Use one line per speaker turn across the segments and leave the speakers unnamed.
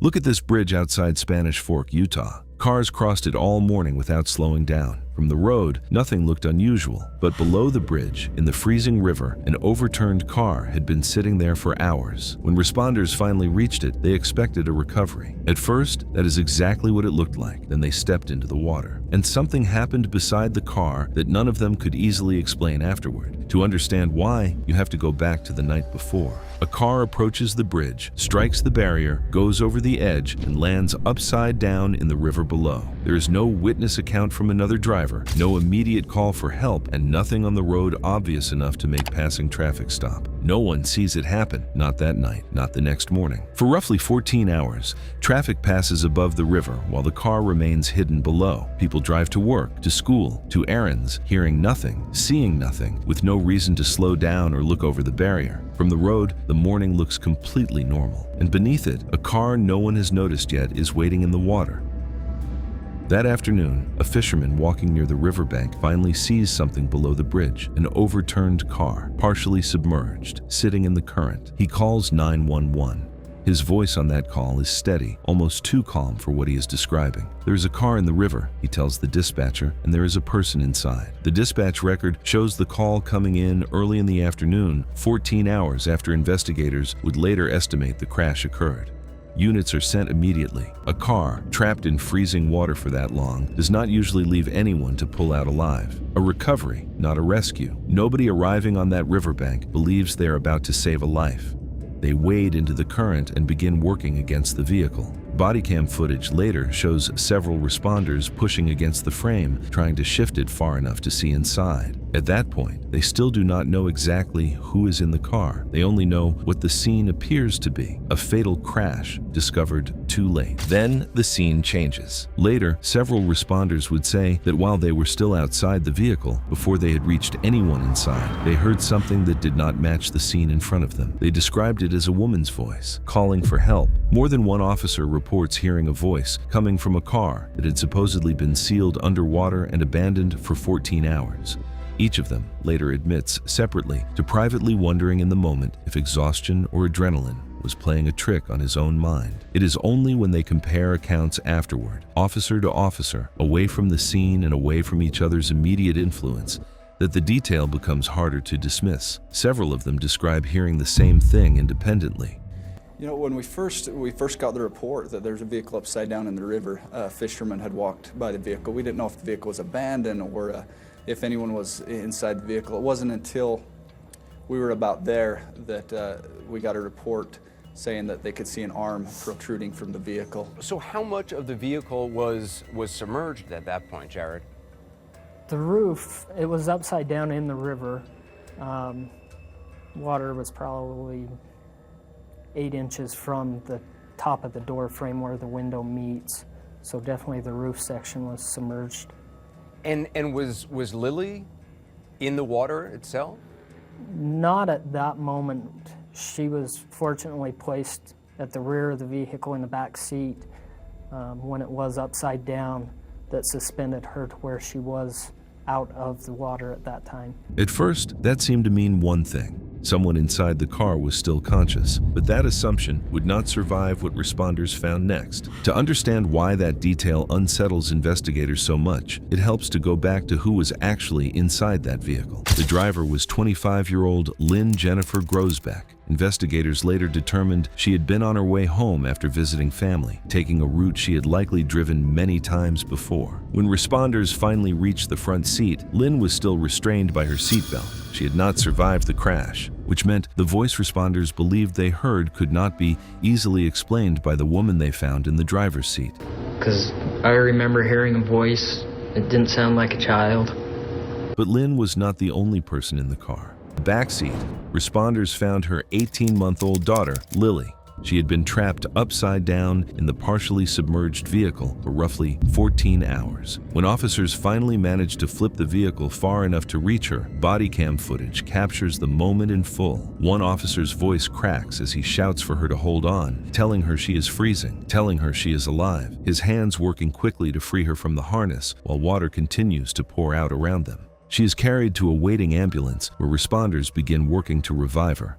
Look at this bridge outside Spanish Fork, Utah. Cars crossed it all morning without slowing down. From the road, nothing looked unusual, but below the bridge, in the freezing river, an overturned car had been sitting there for hours. When responders finally reached it, they expected a recovery. At first, that is exactly what it looked like. Then they stepped into the water. And something happened beside the car that none of them could easily explain afterward. To understand why, you have to go back to the night before. A car approaches the bridge, strikes the barrier, goes over the edge, and lands upside down in the river below. There is no witness account from another driver, no immediate call for help, and nothing on the road obvious enough to make passing traffic stop. No one sees it happen, not that night, not the next morning. For roughly 14 hours, traffic passes above the river while the car remains hidden below. People drive to work, to school, to errands, hearing nothing, seeing nothing, with no reason to slow down or look over the barrier. From the road, the morning looks completely normal, and beneath it, a car no one has noticed yet is waiting in the water. That afternoon, a fisherman walking near the riverbank finally sees something below the bridge, an overturned car, partially submerged, sitting in the current. He calls 911. His voice on that call is steady, almost too calm for what he is describing. There is a car in the river, he tells the dispatcher, and there is a person inside. The dispatch record shows the call coming in early in the afternoon, 14 hours after investigators would later estimate the crash occurred. Units are sent immediately. A car, trapped in freezing water for that long, does not usually leave anyone to pull out alive. A recovery, not a rescue. Nobody arriving on that riverbank believes they are about to save a life. They wade into the current and begin working against the vehicle. Body cam footage later shows several responders pushing against the frame, trying to shift it far enough to see inside. At that point, they still do not know exactly who is in the car. They only know what the scene appears to be, a fatal crash discovered too late. Then the scene changes. Later, several responders would say that while they were still outside the vehicle, before they had reached anyone inside, they heard something that did not match the scene in front of them. They described it as a woman's voice, calling for help. More than one officer reports hearing a voice coming from a car that had supposedly been sealed underwater and abandoned for 14 hours. Each of them later admits separately to privately wondering in the moment if exhaustion or adrenaline was playing a trick on his own mind. It is only when they compare accounts afterward, officer to officer, away from the scene and away from each other's immediate influence, that the detail becomes harder to dismiss. Several of them describe hearing the same thing independently.
You know, when we first got the report that there's a vehicle upside down in the river, a fisherman had walked by the vehicle. We didn't know if the vehicle was abandoned or if anyone was inside the vehicle. It wasn't until we were about there that we got a report saying that they could see an arm protruding from the vehicle.
So how much of the vehicle was submerged at that point, Jared?
The roof, it was upside down in the river. Water was probably 8 inches from the top of the door frame where the window meets. So definitely the roof section was submerged.
And was Lily in the water itself?
Not at that moment. She was fortunately placed at the rear of the vehicle in the back seat when it was upside down, that suspended her to where she was out of the water at that time.
At first, that seemed to mean one thing. Someone inside the car was still conscious, but that assumption would not survive what responders found next. To understand why that detail unsettles investigators so much, it helps to go back to who was actually inside that vehicle. The driver was 25-year-old Lynn Jennifer Groesbeck. Investigators later determined she had been on her way home after visiting family, taking a route she had likely driven many times before. When responders finally reached the front seat, Lynn was still restrained by her seatbelt. She had not survived the crash, which meant the voice responders believed they heard could not be easily explained by the woman they found in the driver's seat.
Because I remember hearing a voice. It didn't sound like a child.
But Lynn was not the only person in the car. The back seat, responders found her 18-month-old daughter, Lily. She had been trapped upside down in the partially submerged vehicle for roughly 14 hours. When officers finally managed to flip the vehicle far enough to reach her, body cam footage captures the moment in full. One officer's voice cracks as he shouts for her to hold on, telling her she is freezing, telling her she is alive, his hands working quickly to free her from the harness while water continues to pour out around them. She is carried to a waiting ambulance where responders begin working to revive her.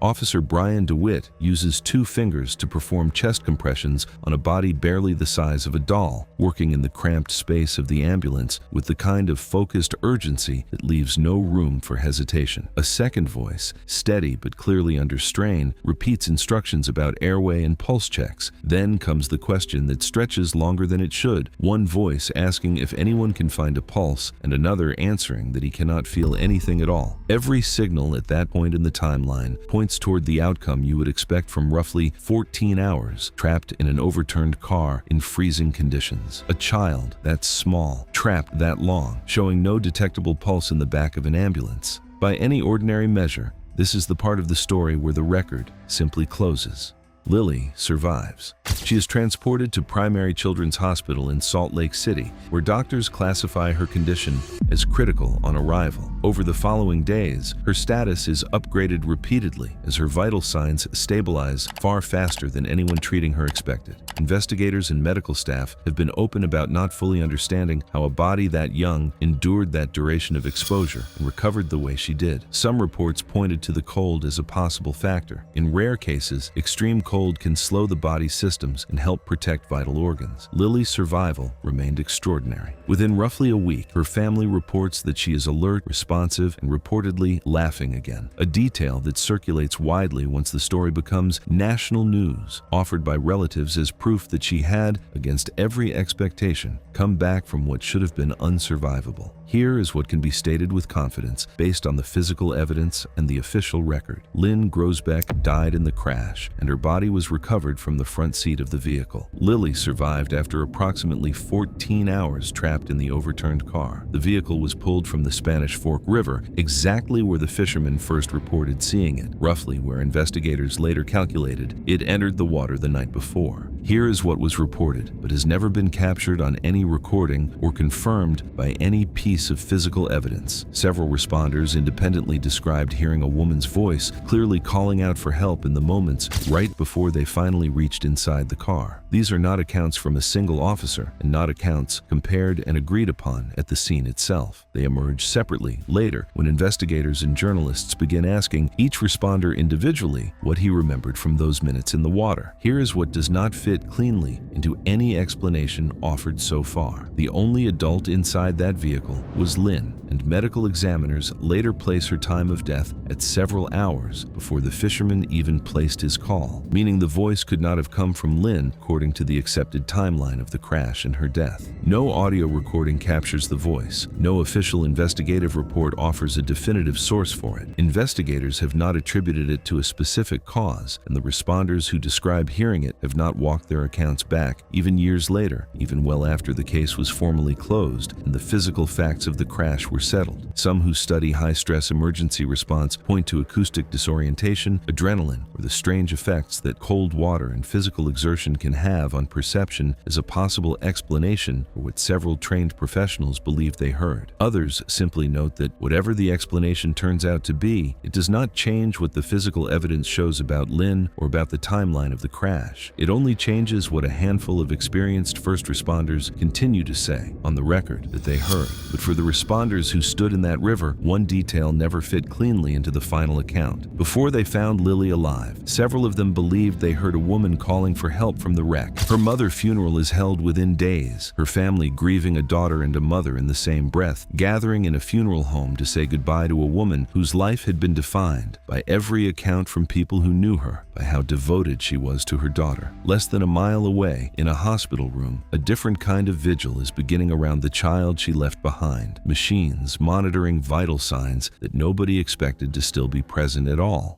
Officer Brian DeWitt uses 2 fingers to perform chest compressions on a body barely the size of a doll, working in the cramped space of the ambulance with the kind of focused urgency that leaves no room for hesitation. A second voice, steady but clearly under strain, repeats instructions about airway and pulse checks. Then comes the question that stretches longer than it should, one voice asking if anyone can find a pulse and another answering that he cannot feel anything at all. Every signal at that point in the timeline points toward the outcome you would expect from roughly 14 hours trapped in an overturned car in freezing conditions. A child that small, trapped that long, showing no detectable pulse in the back of an ambulance. By any ordinary measure, this is the part of the story where the record simply closes. Lily survives. She is transported to Primary Children's Hospital in Salt Lake City, where doctors classify her condition as critical on arrival. Over the following days, her status is upgraded repeatedly as her vital signs stabilize far faster than anyone treating her expected. Investigators and medical staff have been open about not fully understanding how a body that young endured that duration of exposure and recovered the way she did. Some reports pointed to the cold as a possible factor. In rare cases, extreme cold can slow the body's systems and help protect vital organs. Lily's survival remained extraordinary. Within roughly a week, her family reports that she is alert, responsive, and reportedly laughing again. A detail that circulates widely once the story becomes national news, offered by relatives as proof that she had, against every expectation, come back from what should have been unsurvivable. Here is what can be stated with confidence based on the physical evidence and the official record. Lynn Groesbeck died in the crash, and her body was recovered from the front seat of the vehicle. Lily survived after approximately 14 hours trapped in the overturned car. The vehicle was pulled from the Spanish Fork River, exactly where the fishermen first reported seeing it, roughly where investigators later calculated it entered the water the night before. Here is what was reported, but has never been captured on any recording or confirmed by any piece of physical evidence. Several responders independently described hearing a woman's voice clearly calling out for help in the moments right before they finally reached inside the car. These are not accounts from a single officer and not accounts compared and agreed upon at the scene itself. They emerge separately later when investigators and journalists begin asking each responder individually what he remembered from those minutes in the water. Here is what does not fit cleanly into any explanation offered so far. The only adult inside that vehicle was Lynn, and medical examiners later place her time of death at several hours before the fisherman even placed his call, meaning the voice could not have come from Lynn according to the accepted timeline of the crash and her death. No audio recording captures the voice. No official investigative report offers a definitive source for it. Investigators have not attributed it to a specific cause, and the responders who describe hearing it have not walked their accounts back, even years later, even well after the case was formally closed and the physical facts of the crash were settled. Some who study high-stress emergency response point to acoustic disorientation, adrenaline, or the strange effects that cold water and physical exertion can have on perception as a possible explanation for what several trained professionals believe they heard. Others simply note that whatever the explanation turns out to be, it does not change what the physical evidence shows about Lynn or about the timeline of the crash. It only changes what a handful of experienced first responders continue to say on the record that they heard. But for the responders who stood in that river, one detail never fit cleanly into the final account. Before they found Lily alive, several of them believed they heard a woman calling for help from the wreck. Her mother's funeral is held within days, her family grieving a daughter and a mother in the same breath, gathering in a funeral home to say goodbye to a woman whose life had been defined, by every account from people who knew her, by how devoted she was to her daughter. Less than a mile away, in a hospital room, a different kind of vigil is beginning around the child she left behind. Machines monitoring vital signs that nobody expected to still be present at all.